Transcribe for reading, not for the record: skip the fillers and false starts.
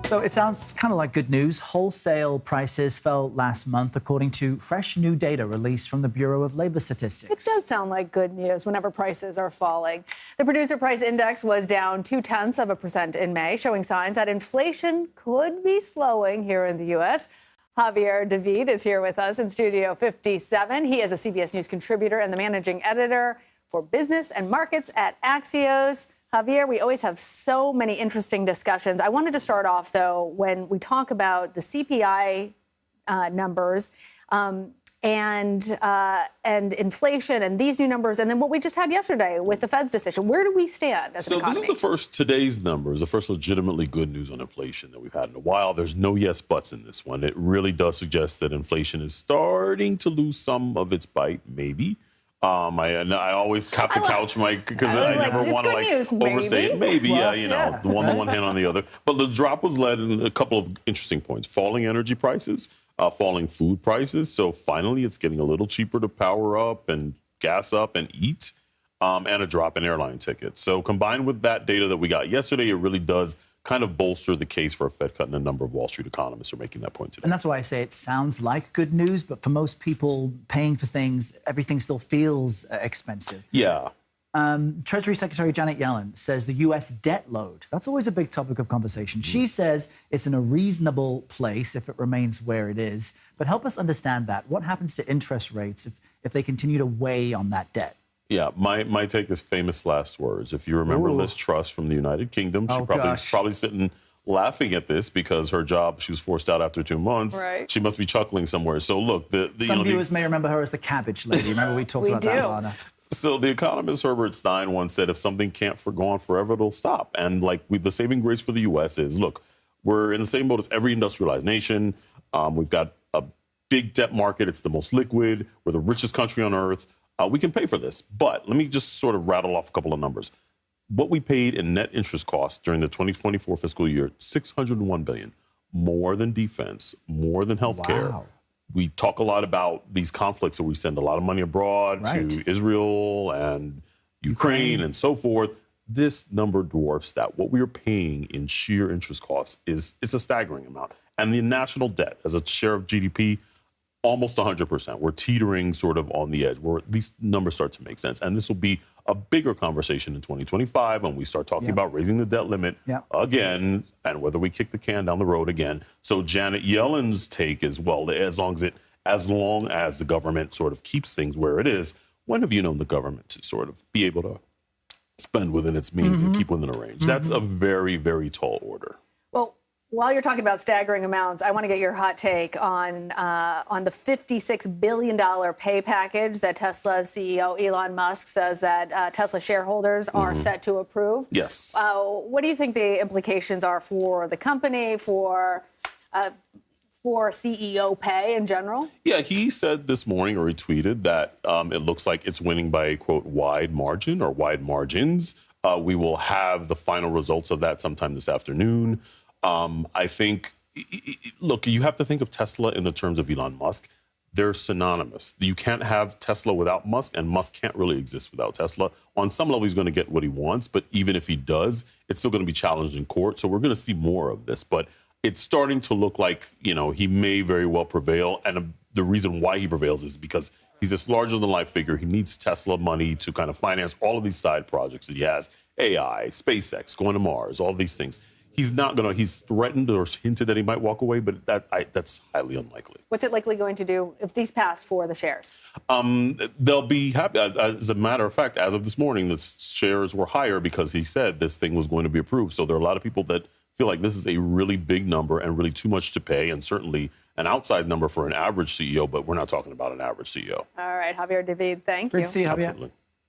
So it sounds kind of like good news. Wholesale prices fell last month, according to fresh new data released from the Bureau of Labor Statistics. It does sound like good news whenever prices are falling. The producer price index was down 0.2% in May, showing signs that inflation could be slowing here in the U.S. Javier E is here with us in Studio 57. He is a CBS News contributor and the managing editor for business and markets at Axios. Javier, we always have so many interesting discussions. I wanted to start off, though, when we talk about the CPI numbers and inflation and these new numbers, and then what we just had yesterday with the Fed's decision. Where do we stand as an economy? So this is today's numbers, the first legitimately good news on inflation that we've had in a while. There's no yes buts in this one. It really does suggest that inflation is starting to lose some of its bite, maybe. I always have to couch my, because I never want to overstate it. Maybe, well, yeah, the one hand on the other. But the drop was led in a couple of interesting points. Falling energy prices, falling food prices. So finally, it's getting a little cheaper to power up and gas up and eat, and a drop in airline tickets. So combined with that data that we got yesterday, it really does kind of bolster the case for a Fed cut, and a number of Wall Street economists are making that point today. And that's why I say it sounds like good news, but for most people paying for things, everything still feels expensive. Yeah. Treasury Secretary Janet Yellen says the U.S. debt load, that's always a big topic of conversation. She says it's in a reasonable place if it remains where it is. But help us understand that. What happens to interest rates if they continue to weigh on that debt? Yeah, my take is famous last words. If you remember Liz Truss from the United Kingdom, she probably sitting laughing at this because her job, she was forced out after 2 months. Right. She must be chuckling somewhere. So look, some viewers may remember her as the cabbage lady. Remember we talked about that, Alana? So the economist Herbert Stein once said, if something can't go on forever, it'll stop. And like the saving grace for the U.S. is, look, we're in the same boat as every industrialized nation. We've got a big debt market. It's the most liquid. We're the richest country on earth. We can pay for this. But let me just sort of rattle off a couple of numbers. What we paid in net interest costs during the 2024 fiscal year, $601 billion, more than defense, more than healthcare. Wow. We talk a lot about these conflicts where we send a lot of money abroad to Israel and Ukraine and so forth. This number dwarfs that. What we are paying in sheer interest costs it's a staggering amount. And the national debt as a share of GDP, almost 100%. We're teetering sort of on the edge where these numbers start to make sense. And this will be a bigger conversation in 2025 when we start talking about raising the debt limit again and whether we kick the can down the road again. So Janet Yellen's take is, well, as long as the government sort of keeps things where it is, when have you known the government to sort of be able to spend within its means and keep within a range? That's a very, very tall order. Well, while you're talking about staggering amounts, I want to get your hot take on the $56 billion pay package that Tesla's CEO Elon Musk says that Tesla shareholders are set to approve. Yes. What do you think the implications are for the company, for CEO pay in general? Yeah, he said this morning, or he tweeted, that it looks like it's winning by a, quote, wide margin or wide margins. We will have the final results of that sometime this afternoon. I think, look, you have to think of Tesla in the terms of Elon Musk. They're synonymous. You can't have Tesla without Musk, and Musk can't really exist without Tesla. On some level, he's going to get what he wants, but even if he does, it's still going to be challenged in court. So we're going to see more of this. But it's starting to look like, he may very well prevail. And the reason why he prevails is because he's this larger-than-life figure. He needs Tesla money to kind of finance all of these side projects that he has. AI, SpaceX, going to Mars, all these things. He's threatened or hinted that he might walk away, but that's highly unlikely. What's it likely going to do if these pass for the shares? They'll be happy. As a matter of fact, as of this morning, the shares were higher because he said this thing was going to be approved. So there are a lot of people that feel like this is a really big number and really too much to pay, and certainly an outsized number for an average CEO, but we're not talking about an average CEO. All right, Javier, thank you. Great to see you, Javier. Absolutely.